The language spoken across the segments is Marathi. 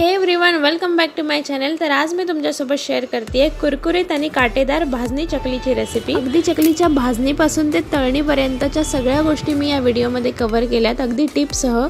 हे everyone, welcome back to my channel. तर आज मी तुमच्यासोबत शेअर करते कुरकुरीत आणि काटेदार भाजणी चकलीची रेसिपी। अगदी चकलीच्या भाजणीपासून ते तळणीपर्यंतच्या सगळ्या गोष्टी मी या व्हिडिओमध्ये कव्हर केल्यात, अगदी टिप्ससह।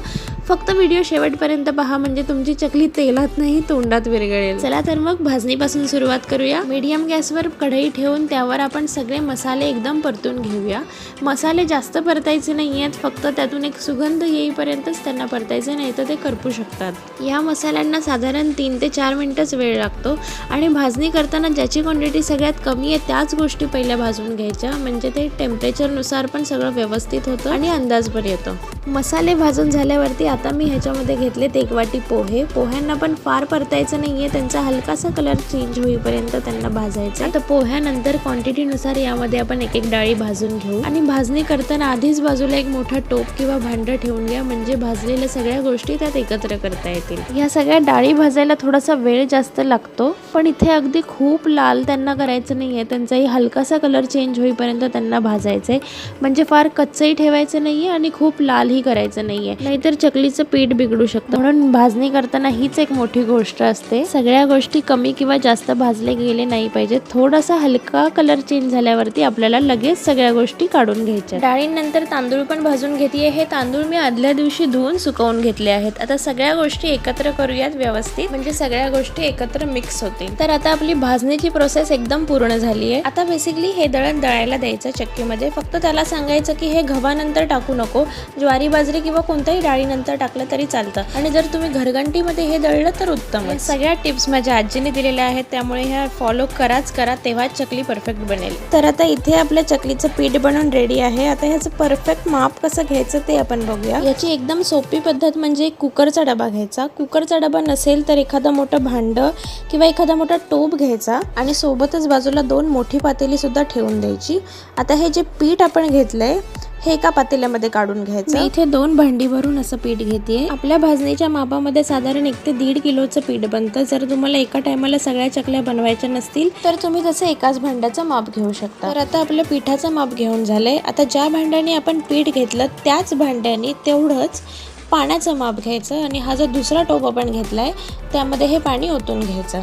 फक्त व्हिडिओ शेवटपर्यंत पहा, म्हणजे तुमची चकली तेलात नाही तोंडात विरघळेल। चला तर मग भाजणीपासून सुरुवात करूया। मीडियम गॅसवर कढई ठेवून त्यावर आपण सगळे मसाले एकदम परतून घेऊया। मसाले जास्त परतायचे नाहीयेत, फक्त त्यातून एक सुगंध येईपर्यंतच त्यांना परतायचे, नाही तर ते करपू शकतात। या मसाल्यांना साधारण 3 ते 4 मिनिटच वेळ लागतो आणि भाजणी करताना ज्याची क्वांटिटी सगळ्यात कमी आहे त्याच गोष्टी पहिल्या भाजून घ्यायच्या, म्हणजे ते टेम्परेचरनुसार पण सगळं व्यवस्थित होतं आणि अंदाज पण येतो। मसाले भाजून झाल्यावरती आता मी ह्याच्यामध्ये घेतलेत 1 वाटी पोहे। पोह्यांना पण फार परतायचं नाहीये, त्यांचा हलकासा कलर चेंज होईपर्यंत त्यांना भाजायचं। आता पोह्यानंतर क्वांटिटीनुसार यामध्ये आपण एक डाळी भाजून घेऊ आणि भाजणी करताना आधीच बाजूला एक मोठा टोप किंवा भांडं ठेवून घ्या, म्हणजे भाजलेल्या सगळ्या गोष्टी त्यात एकत्र करता येतील। या सगळ्या डाळी भाजायला थोडासा वेळ जास्त लागतो, पण इथे अगदी खूप लाल त्यांना करायचं नाहीये, त्यांचाही हलकासा कलर चेंज होईपर्यंत त्यांना भाजायचंय, म्हणजे फार कच्चही ठेवायचं नाहीये आणि खूप लालही करायचं नाहीये, नाहीतर चकलीचं पीठ बिघडू शकतं। म्हणून भाजणी करताना हीच एक मोठी गोष्ट असते, सगळ्या गोष्टी कमी किंवा जास्त भाजले गेले नाही पाहिजेत। थोडासा हलका कलर चेंज झाल्यावरती आपल्याला लगेच सगळ्या गोष्टी काढून घ्यायच्या। डाळींनंतर तांदूळ पण भाजून घेतेय। हे तांदूळ मी आदल्या दिवशी धुवून सुकवून घेतले आहेत। आता सगळ्या गोष्टी एकत्र करूयात व्यवस्थित, म्हणजे सगळ्या गोष्टी एकत्र मिक्स होतील। तर आता आपली भाजणीची प्रोसेस एकदम पूर्ण झाली आहे। आता बेसिकली हे दळण दळायला द्यायचं चक्कीमध्ये, फक्त त्याला सांगायचं की हे गव्हानंतर टाकू नको, ज्वारी बाजरी किंवा कोणत्याही डाळीनंतर टाकलं तरी चालतं, आणि जर तुम्ही घरघंटीमध्ये हे दळलं तर उत्तम। सगळ्या टिप्स माझ्या आजीने दिलेल्या आहेत, त्यामुळे ह्या फॉलो करा, तेव्हाच चकली परफेक्ट बनेल। तर आता इथे आपल्या चकलीचं पीठ बनवून रेडी आहे। आता ह्याचं परफेक्ट माप कसं घ्यायचं ते आपण बघूया। याची एकदम सोपी पद्धत म्हणजे कुकरचा डबा घ्यायचा। कुकरचा डबा नसेल तर एखादा मोठं भांडं किंवा एखादा मोठा टोप घ्यायचा आणि सोबतच बाजूला 2 मोठी पातेली सुद्धा ठेवून द्यायची। आता हे जे पीठ आपण घेतलंय हे एका पातेल्यामध्ये काढून घ्यायचं। मी इथे 2 भांडी भरून असं पीठ घेतेय। आपल्या भाजणीच्या मापामध्ये साधारण 1 ते 1.5 किलोचं पीठ बनतं। जर तुम्हाला एका टायमाला सगळ्या चकल्या बनवायच्या नसतील तर तुम्ही तसं एकाच भांड्याचं माप घेऊ शकता। तर आता आपलं पिठाचं माप घेऊन झालंय। आता ज्या भांड्याने आपण पीठ घेतलं त्याच भांड्याने तेवढंच पाण्याचं माप घ्यायचं आणि हा जो दुसरा टोप आपण घेतलाय त्यामध्ये हे पाणी ओतून घ्यायचं।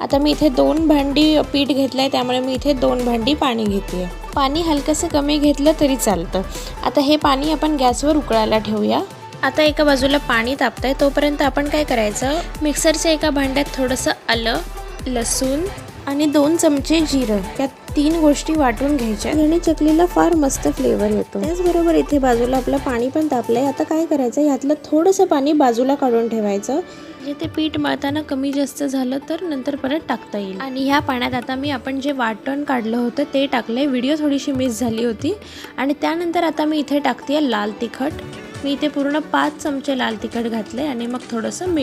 आता मी इथे 2 भांडी पीठ घेतलंय, त्यामुळे मी इथे 2 भांडी पाणी घेतेय। पाणी हलकंसं कमी घेतलं तरी चालतं। आता हे पाणी आपण गॅसवर उकळायला ठेवूया। आता एका बाजूला पाणी तापतंय, तोपर्यंत आपण काय करायचं, मिक्सरच्या एका भांड्यात थोडंसं आलं, लसूण आणि 2 चमचे जिरं, या 3 गोष्टी वाटून घ्यायच्या आणि चकलीला फार मस्त फ्लेवर येतो। त्याचबरोबर इथे बाजूला आपलं पाणी पण तापलंय। आता काय करायचं, यातलं थोडंसं पाणी बाजूला काढून ठेवायचं, जे ते पीठ मळताना कमी जास्त झालं तर नंतर परत टाकता येईल। आणि ह्या पाण्यात आता मी आपण जे वाटण काढलं होतं ते टाकलंय। व्हिडिओ थोडीशी मिस झाली होती। आणि त्यानंतर आता मी इथे टाकते लाल तिखट। मी इथे पूर्ण 5 चमचे लाल तिखट घातले आणि मग थोडंसं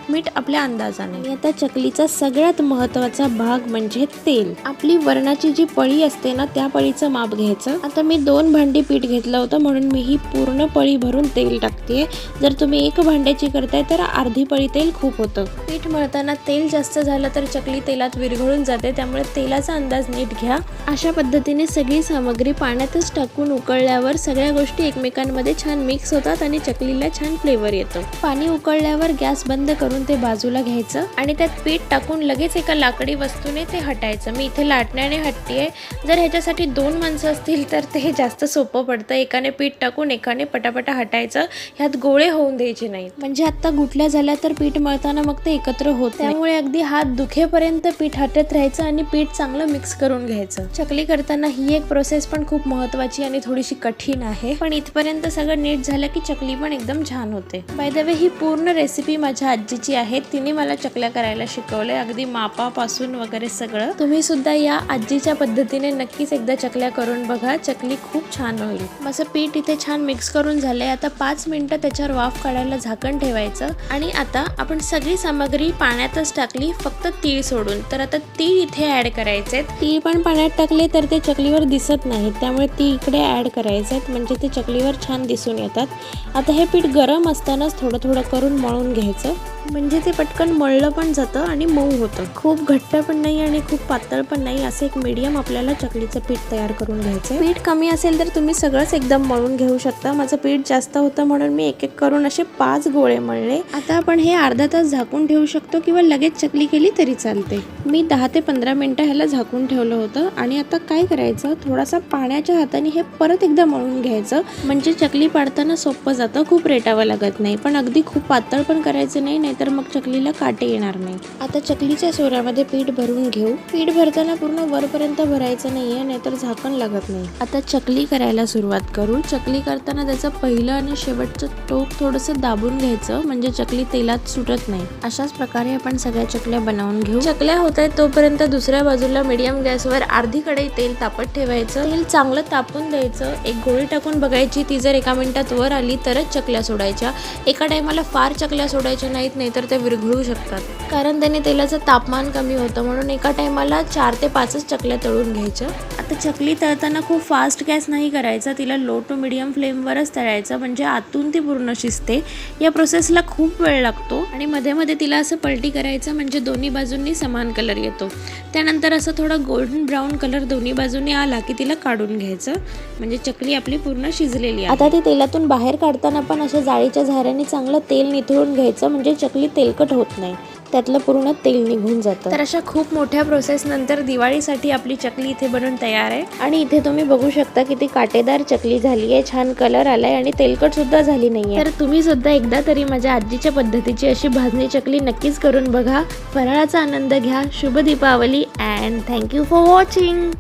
मीठ आपल्या अंदाजाने। आता चकलीचा सगळ्यात महत्त्वाचा भाग म्हणजे तेल। आपली वरणाची जी पळी असते ना, त्या पळीचं माप घ्यायचं। आता मी 2 भांडी पीठ घेतलं होतं, म्हणून मी ही पूर्ण पळी भरून तेल टाकते। जर तुम्ही 1 भांड्याची करताय तर अर्धी पळी तेल खूप होतं। पीठ मळताना तेल जास्त झालं तर चकली तेलात विरघळून जाते, त्यामुळे तेलाचा अंदाज नीट घ्या। अशा पद्धतीने सगळी सामग्री पाण्यातच टाकून उकळल्यावर सगळ्या गोष्टी एकमेकांमध्ये छान मिक्स होतात आणि चकलीला छान फ्लेवर येतो। पाणी उकळल्यावर गॅस बंद करून ते बाजूला घ्यायचं आणि त्यात पीठ टाकून लगेच एका लाकडी वस्तूने ते हटायचं। मी इथे लाटण्याने हटतेय। जर ह्याच्यासाठी 2 माणसं असतील तर ते जास्त सोपं पडतं। एकाने पीठ टाकून एकाने पटापटा हटायचं, ह्यात गोळे होऊन द्यायचे नाहीत, म्हणजे आता गुठल्या झाल्या तर पीठ मळताना मग ते एकत्र होत, त्यामुळे अगदी हात दुखेपर्यंत पीठ हटत राहायचं आणि पीठ चांगलं मिक्स करून घ्यायचं। चकली करताना ही एक प्रोसेस पण खूप महत्त्वाची आणि थोडीशी कठीण आहे, पण इथपर्यंत सगळं नीट झालं की चकली पण एकदम छान होते। बाय द वे, ही पूर्ण रेसिपी माझ्या आजी आहे, तिने मला चकल्या करायला शिकवलंय, अगदी मापापासून वगैरे सगळं। तुम्ही सुद्धा या आजीच्या पद्धतीने नक्कीच एकदा चकल्या करून बघा, चकली खूप छान होईल। माझं पीठ इथे छान मिक्स करून झालंय। आता 5 मिनिटं त्याच्यावर वाफ काढायला झाकण ठेवायचं आणि आता आपण सगळी सामग्री पाण्यातच टाकली, फक्त तीळ सोडून। तर आता तीळ इथे ऍड करायचे। तीळ पण पाण्यात टाकले तर ते चकलीवर दिसत नाहीत, त्यामुळे तीळ इकडे ऍड करायचे, म्हणजे ते चकलीवर छान दिसून येतात। आता हे पीठ गरम असतानाच थोडं थोडं करून मळून घ्यायचं। म्हणजे ते पटकन मळलं पण जातं आणि मऊ होतं. खूप घट्ट पण नाही आणि खूप पातळ पण नाही, असं एक मीडियम आपल्याला चकलीचं पीठ तयार करून घ्यायचं. पीठ कमी असेल तर तुम्ही सगळंच एकदम मळून घेऊ शकता. माझं पीठ जास्त होतं म्हणून मी एक एक करून असे 5 गोळे मळले. आता आपण हे अर्धा तास झाकून ठेवू शकतो किंवा लगेच चकली केली तरी चालते. मी 10 ते 15 मिनिटं ह्याला झाकून ठेवलं होतं आणि आता काय करायचं, थोडासा पाण्याच्या हाताने हे परत एकदा मळून घ्यायचं, म्हणजे चकली पाडताना सोपं जातं, खूप रेटावं लागत नाही. पण अगदी खूप पातळ पण करायचं नाही, नाहीतर मग चकलीला काटे येणार नाही. आता चकलीच्या सोऱ्यामध्ये पीठ भरून घेऊ. पीठ भरताना पूर्ण वरपर्यंत भरायचं नाहीये, नाहीतर झाकण लागत नाही. आता चकली करायला सुरुवात करू. चकली करताना त्याचं पहिलं आणि शेवटचं टोक थोडंसं दाबून घ्यायचं, म्हणजे चकली तेलात सुटत नाही. अशाच प्रकारे आपण सगळ्या चकल्या बनवून घेऊ. चकल्या होत आहेत तोपर्यंत दुसऱ्या बाजूला मीडियम गॅसवर अर्धी कढई तेल तापत ठेवायचं. तेल चांगलं तापून द्यायचं. एक गोळी टाकून बघायची, ती जर एका मिनिटात वर आली तरच चकल्या सोडायच्या. एका टायमाला फार चकल्या सोडायच्या नाहीत, नाहीतर ते विरघळू शकतात, कारण त्याने तेलाचं तापमान कमी होतं. म्हणून एका टायमाला 4 ते 5च चकल्या तळून घ्यायच्या. आता चकली तळताना खूप फास्ट गॅस नाही करायचा, तिला लो टू मीडियम फ्लेमवरच तळायचं, म्हणजे आतून ती पूर्ण शिजते. या प्रोसेसला खूप वेळ लागतो आणि मध्ये मध्ये तिला असं पलटी करायचं, म्हणजे दोन्ही बाजूंनी समान कलर येतो. त्यानंतर असं थोडा गोल्डन ब्राऊन कलर दोन्ही बाजूंनी आला की तिला काढून घ्यायचं, म्हणजे चकली आपली पूर्ण शिजलेली आहे. आता ती तेलातून बाहेर काढताना पण अशा जाळीच्या झाऱ्याने चांगलं तेल निथळून घ्यायचं, म्हणजे चकली तेलकट होत नाही, त्यातलं पूर्ण तेल निघून जातं. तर अशा खूप मोठ्या प्रोसेस नंतर दिवाळीसाठी आपली चकली इथे बनवून तयार आहे. आणि इथे तुम्ही बघू शकता किती काटेदार चकली झाली आहे, छान कलर आलाय आणि तेलकट सुद्धा झाली नाहीये. तर तुम्ही सुद्धा एकदा तरी माझ्या आजीच्या पद्धतीची अशी भाजणी चकली नक्कीच करून बघा. फराळाचा आनंद घ्या. शुभ Deepawali and thank you for watching.